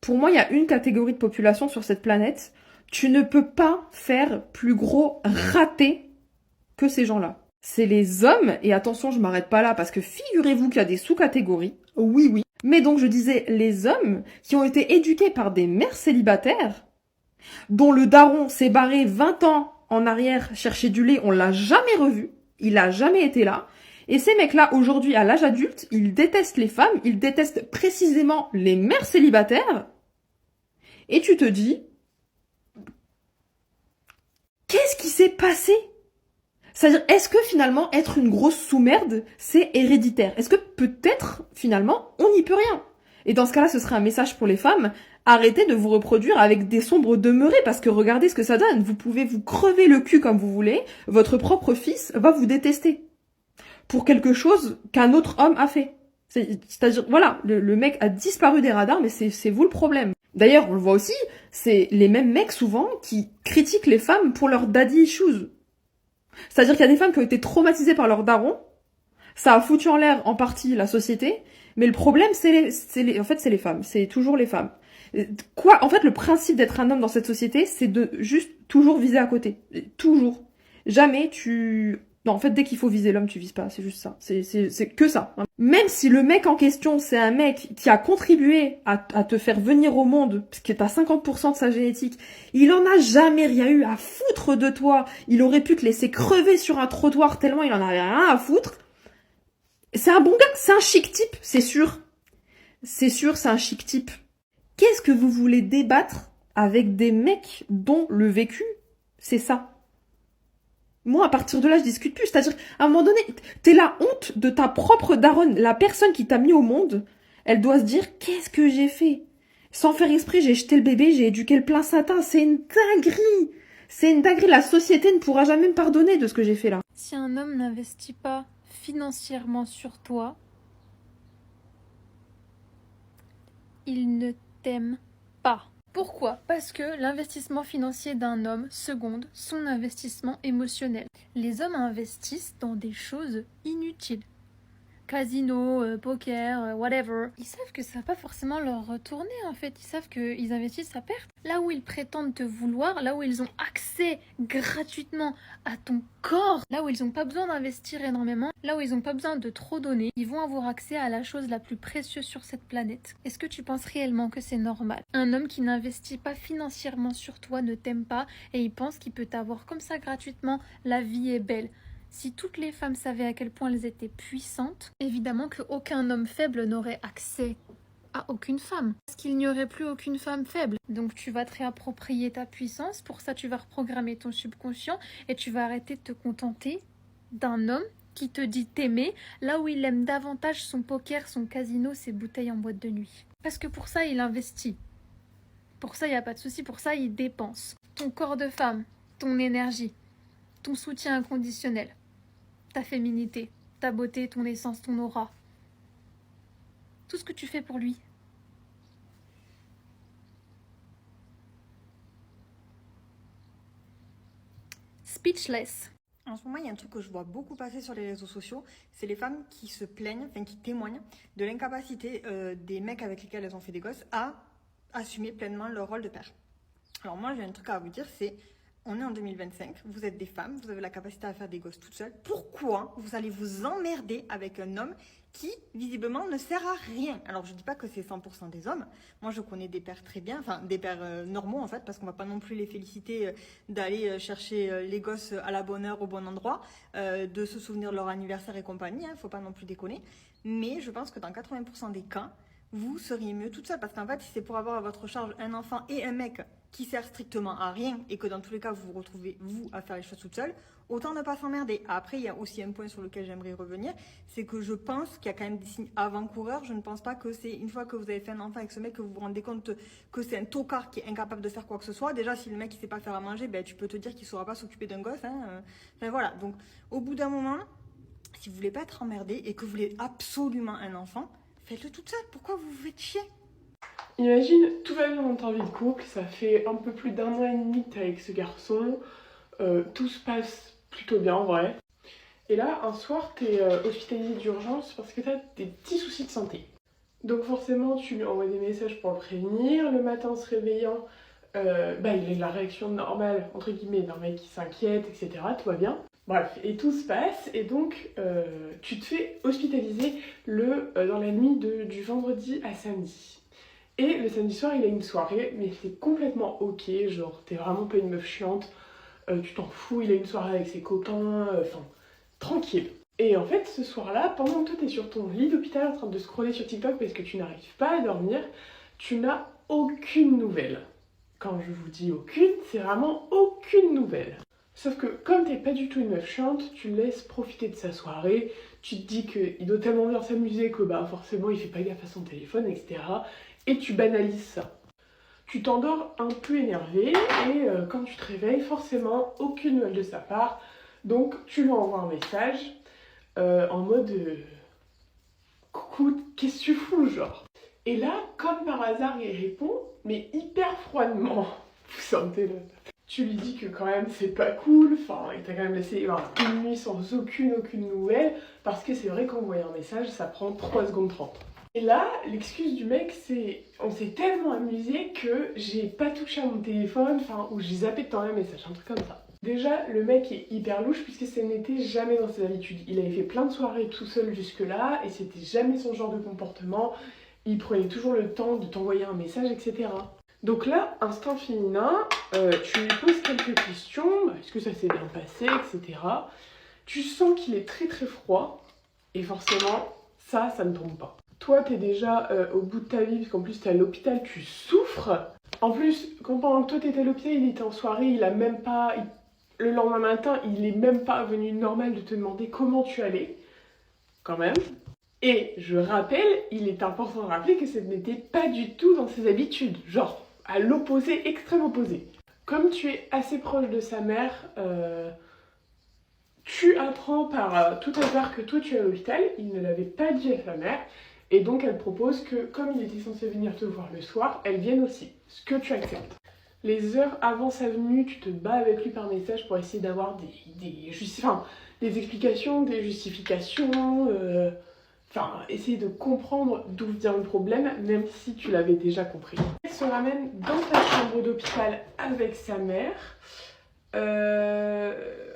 Pour moi, il y a une catégorie de population sur cette planète. Tu ne peux pas faire plus gros raté que ces gens-là. C'est les hommes, et attention, je m'arrête pas là, parce que figurez-vous qu'il y a des sous-catégories. Oui, oui. Mais donc, je disais, les hommes qui ont été éduqués par des mères célibataires, dont le daron s'est barré 20 ans en arrière chercher du lait, on l'a jamais revu, il a jamais été là. Et ces mecs-là, aujourd'hui, à l'âge adulte, ils détestent les femmes, ils détestent précisément les mères célibataires. Et tu te dis, qu'est-ce qui s'est passé? C'est-à-dire, est-ce que finalement, être une grosse sous-merde, c'est héréditaire? Est-ce que peut-être, finalement, on n'y peut rien? Et dans ce cas-là, ce serait un message pour les femmes. Arrêtez de vous reproduire avec des sombres demeurés, parce que regardez ce que ça donne. Vous pouvez vous crever le cul comme vous voulez, votre propre fils va vous détester. Pour quelque chose qu'un autre homme a fait. C'est-à-dire, voilà, le mec a disparu des radars, mais c'est vous le problème. D'ailleurs, on le voit aussi, c'est les mêmes mecs souvent qui critiquent les femmes pour leur daddy issues. C'est-à-dire qu'il y a des femmes qui ont été traumatisées par leur daron, ça a foutu en l'air en partie la société, mais le problème c'est les femmes, c'est toujours les femmes. Quoi, en fait, le principe d'être un homme dans cette société, c'est de juste toujours viser à côté. Toujours. Jamais tu... Non, en fait, dès qu'il faut viser l'homme, tu vises pas, c'est juste ça. C'est que ça. Même si le mec en question, c'est un mec qui a contribué à te faire venir au monde, parce que t'as 50% de sa génétique, il en a jamais rien eu à foutre de toi. Il aurait pu te laisser crever sur un trottoir tellement il en avait rien à foutre. C'est un bon gars, c'est un chic type, c'est sûr. C'est sûr, c'est un chic type. Qu'est-ce que vous voulez débattre avec des mecs dont le vécu, c'est ça? Moi, à partir de là, je discute plus. C'est-à-dire, à un moment donné, t'es la honte de ta propre daronne. La personne qui t'a mis au monde, elle doit se dire, qu'est-ce que j'ai fait? Sans faire exprès, j'ai jeté le bébé, j'ai éduqué le plein satin. C'est une dinguerie. C'est une dinguerie. La société ne pourra jamais me pardonner de ce que j'ai fait là. Si un homme n'investit pas financièrement sur toi, il ne t'aime pas. Pourquoi? Parce que l'investissement financier d'un homme seconde son investissement émotionnel. Les hommes investissent dans des choses inutiles. Casino, poker, whatever. Ils savent que ça va pas forcément leur retourner en fait. Ils savent qu'ils investissent à perte. Là où ils prétendent te vouloir, là où ils ont accès gratuitement à ton corps, là où ils n'ont pas besoin d'investir énormément, là où ils n'ont pas besoin de trop donner, ils vont avoir accès à la chose la plus précieuse sur cette planète. Est-ce que tu penses réellement que c'est normal? Un homme qui n'investit pas financièrement sur toi ne t'aime pas et il pense qu'il peut t'avoir comme ça gratuitement. La vie est belle. Si toutes les femmes savaient à quel point elles étaient puissantes, évidemment qu'aucun homme faible n'aurait accès à aucune femme. Parce qu'il n'y aurait plus aucune femme faible. Donc tu vas te réapproprier ta puissance, pour ça tu vas reprogrammer ton subconscient et tu vas arrêter de te contenter d'un homme qui te dit t'aimer, là où il aime davantage son poker, son casino, ses bouteilles en boîte de nuit. Parce que pour ça il investit. Pour ça il n'y a pas de souci, pour ça il dépense. Ton corps de femme, ton énergie, ton soutien inconditionnel, ta féminité, ta beauté, ton essence, ton aura. Tout ce que tu fais pour lui. Speechless. En ce moment, il y a un truc que je vois beaucoup passer sur les réseaux sociaux, c'est les femmes qui se plaignent, enfin qui témoignent de l'incapacité des mecs avec lesquels elles ont fait des gosses à assumer pleinement leur rôle de père. Alors moi, j'ai un truc à vous dire, c'est on est en 2025, vous êtes des femmes, vous avez la capacité à faire des gosses toutes seules. Pourquoi vous allez vous emmerder avec un homme qui, visiblement, ne sert à rien? Alors, je ne dis pas que c'est 100% des hommes. Moi, je connais des pères très bien, enfin, des pères normaux, en fait, parce qu'on ne va pas non plus les féliciter d'aller chercher les gosses à la bonne heure, au bon endroit, de se souvenir de leur anniversaire et compagnie, il ne faut pas non plus déconner. Mais je pense que dans 80% des cas, vous seriez mieux toute seule, parce qu'en fait, si c'est pour avoir à votre charge un enfant et un mec qui sert strictement à rien et que dans tous les cas vous vous retrouvez vous à faire les choses toute seule, autant ne pas s'emmerder. Après, il y a aussi un point sur lequel j'aimerais revenir, c'est que je pense qu'il y a quand même des signes avant-coureurs. Je ne pense pas que c'est une fois que vous avez fait un enfant avec ce mec que vous vous rendez compte que c'est un tocard qui est incapable de faire quoi que ce soit. Déjà, si le mec il sait pas faire à manger, ben tu peux te dire qu'il saura pas s'occuper d'un gosse. Enfin voilà. Donc, au bout d'un moment, si vous voulez pas être emmerdé et que vous voulez absolument un enfant, faites-le toute seule. Pourquoi vous vous faites chier? Imagine, tout va bien dans ta vie de couple, ça fait un peu plus d'1 an et demi que t'es avec ce garçon, tout se passe plutôt bien en vrai. Et là, un soir, t'es hospitalisé d'urgence parce que t'as des petits soucis de santé. Donc forcément, tu lui envoies des messages pour le prévenir. Le matin, en se réveillant, il a la réaction normale, entre guillemets, d'un mec qui s'inquiète, etc. Tout va bien. Bref, et tout se passe, et donc tu te fais hospitaliser dans la nuit du vendredi à samedi. Et le samedi soir, il a une soirée, mais c'est complètement ok, genre t'es vraiment pas une meuf chiante, tu t'en fous, il a une soirée avec ses copains, enfin, tranquille. Et en fait, ce soir-là, pendant que toi t'es sur ton lit d'hôpital en train de scroller sur TikTok parce que tu n'arrives pas à dormir, tu n'as aucune nouvelle. Quand je vous dis aucune, c'est vraiment aucune nouvelle. Sauf que comme t'es pas du tout une meuf chiante, tu le laisses profiter de sa soirée, tu te dis qu'il doit tellement bien s'amuser que forcément il fait pas gaffe à son téléphone, etc. Et tu banalises ça. Tu t'endors un peu énervé et quand tu te réveilles, forcément aucune nouvelle de sa part. Donc tu lui envoies un message en mode coucou, qu'est-ce que tu fous, genre. Et là, comme par hasard, il répond, mais hyper froidement. Vous sentez-le. Tu lui dis que quand même c'est pas cool, enfin il t'a quand même laissé une nuit sans aucune nouvelle, parce que c'est vrai qu'envoyer un message ça prend 3 secondes 30. Et là, l'excuse du mec c'est on s'est tellement amusé que j'ai pas touché à mon téléphone, ou j'ai zappé de t'envoyer un message, un truc comme ça. Déjà, le mec est hyper louche puisque ce n'était jamais dans ses habitudes. Il avait fait plein de soirées tout seul jusque-là et c'était jamais son genre de comportement. Il prenait toujours le temps de t'envoyer un message, etc. Donc là, instinct féminin, tu lui poses quelques questions, est-ce que ça s'est bien passé, etc. Tu sens qu'il est très très froid, et forcément, ça ne tombe pas. Toi, t'es déjà au bout de ta vie, parce qu'en plus t'es à l'hôpital, tu souffres. En plus, quand pendant que toi t'étais à l'hôpital, il était en soirée, le lendemain matin, il est même pas venu normal de te demander comment tu allais, quand même. Et je rappelle, il est important de rappeler que ce n'était pas du tout dans ses habitudes, genre à l'opposé, extrême opposé. Comme tu es assez proche de sa mère, tu apprends par tout hasard que toi tu es à l'hôpital, il ne l'avait pas dit à sa mère, et donc elle propose que comme il était censé venir te voir le soir, elle vienne aussi, ce que tu acceptes. Les heures avant sa venue, tu te bats avec lui par message pour essayer d'avoir des explications, des justifications, essayer de comprendre d'où vient le problème, même si tu l'avais déjà compris. Elle se ramène dans ta chambre d'hôpital avec sa mère.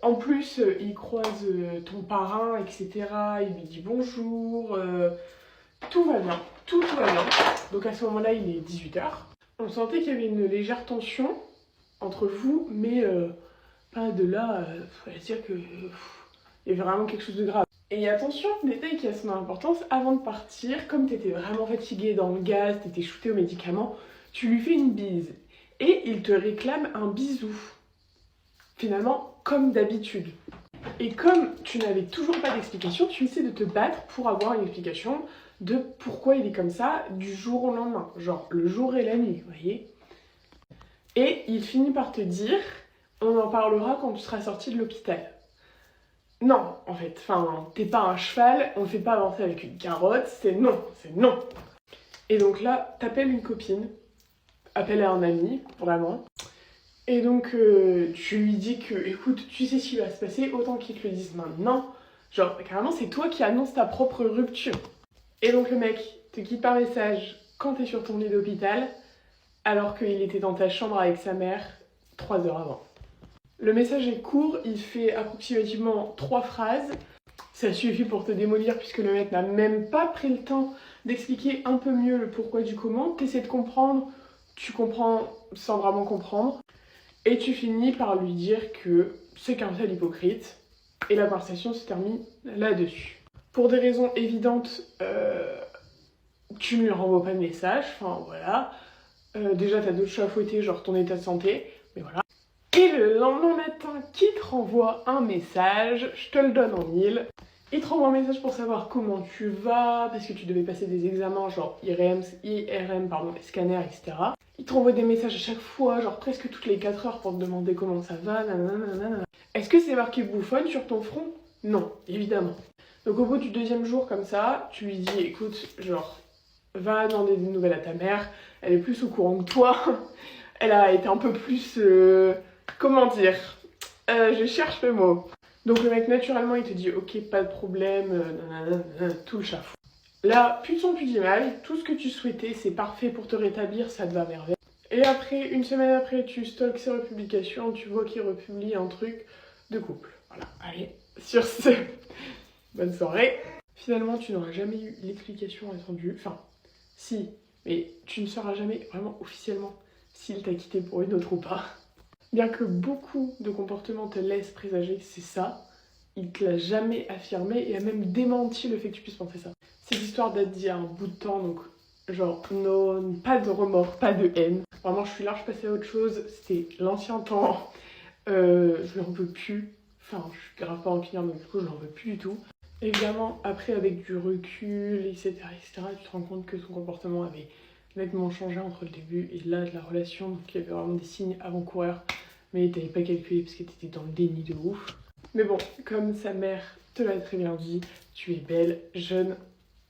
En plus, il croise ton parrain, etc. Il lui dit bonjour. Tout va bien, tout va bien. Donc à ce moment-là, il est 18h. On sentait qu'il y avait une légère tension entre vous, mais pas de là, à dire que il y avait vraiment quelque chose de grave. Et attention, détail qui a son importance, avant de partir, comme t'étais vraiment fatigué dans le gaz, t'étais shooté aux médicaments, tu lui fais une bise. Et il te réclame un bisou. Finalement, comme d'habitude. Et comme tu n'avais toujours pas d'explication, tu essaies de te battre pour avoir une explication de pourquoi il est comme ça du jour au lendemain. Genre le jour et la nuit, vous voyez. Et il finit par te dire, on en parlera quand tu seras sorti de l'hôpital. Non, en fait, t'es pas un cheval, on ne fait pas avancer avec une carotte, c'est non, c'est non. Et donc là, t'appelles une copine, appelle un ami, vraiment. Et donc, tu lui dis que, écoute, tu sais ce qui va se passer, autant qu'il te le dise maintenant. Genre, carrément, c'est toi qui annonces ta propre rupture. Et donc, le mec te quitte par message quand t'es sur ton lit d'hôpital, alors qu'il était dans ta chambre avec sa mère 3 heures avant. Le message est court, il fait approximativement 3 phrases. Ça suffit pour te démolir puisque le mec n'a même pas pris le temps d'expliquer un peu mieux le pourquoi du comment. T'essaies de comprendre, tu comprends sans vraiment comprendre. Et tu finis par lui dire que c'est qu'un seul hypocrite. Et la conversation se termine là-dessus. Pour des raisons évidentes, tu ne lui renvoies pas de message. Voilà. Déjà, t'as d'autres chats à fouetter, genre ton état de santé. Mais voilà. Et le lendemain matin, qui te renvoie un message, je te le donne en 1000. Il te renvoie un message pour savoir comment tu vas, parce que tu devais passer des examens, genre IRM, scanner, etc. Il te renvoie des messages à chaque fois, genre presque toutes les 4 heures pour te demander comment ça va, nanana. Est-ce que c'est marqué bouffonne sur ton front? Non, évidemment. Donc au bout du 2e jour comme ça, tu lui dis, écoute, genre, va demander des nouvelles à ta mère, elle est plus au courant que toi, elle a été un peu plus... comment dire, je cherche le mot. Donc le mec naturellement il te dit ok pas de problème, tout le chafou. Là, plus de son, plus d'image, tout ce que tu souhaitais, c'est parfait pour te rétablir, ça te va à merveille. Et après, une semaine après, tu stalks ses republications, tu vois qu'il republie un truc de couple. Voilà, allez, sur ce, bonne soirée. Finalement, tu n'auras jamais eu l'explication attendue, enfin, si, mais tu ne sauras jamais vraiment officiellement s'il t'a quitté pour une autre ou pas. Bien que beaucoup de comportements te laissent présager que c'est ça, il te l'a jamais affirmé et a même démenti le fait que tu puisses penser ça. Cette histoire date d'il y a un bout de temps, donc genre non, pas de remords, pas de haine. Vraiment, je suis large passée à autre chose, c'était l'ancien temps, je n'en veux plus. Enfin, je suis grave pas rancunière, donc du coup, je n'en veux plus du tout. Évidemment, après, avec du recul, etc., tu te rends compte que son comportement avait nettement changé entre le début et là de la relation. Donc, il y avait vraiment des signes avant-coureurs, mais t'avais pas calculé parce que t'étais dans le déni de ouf. Mais bon, comme sa mère te l'a très bien dit, tu es belle, jeune,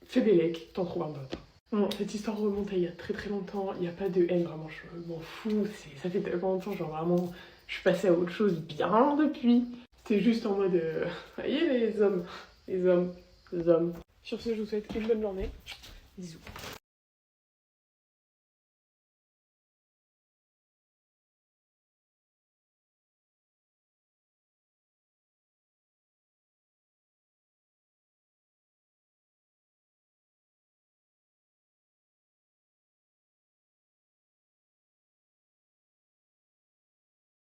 fais bellec, t'en trouves un autre. Bon, cette histoire remonte à il y a très très longtemps, il n'y a pas de haine, vraiment, je m'en fous, ça fait tellement longtemps, genre vraiment, je suis passée à autre chose bien depuis. C'était juste en mode, voyez les hommes. Sur ce, je vous souhaite une bonne journée. Bisous.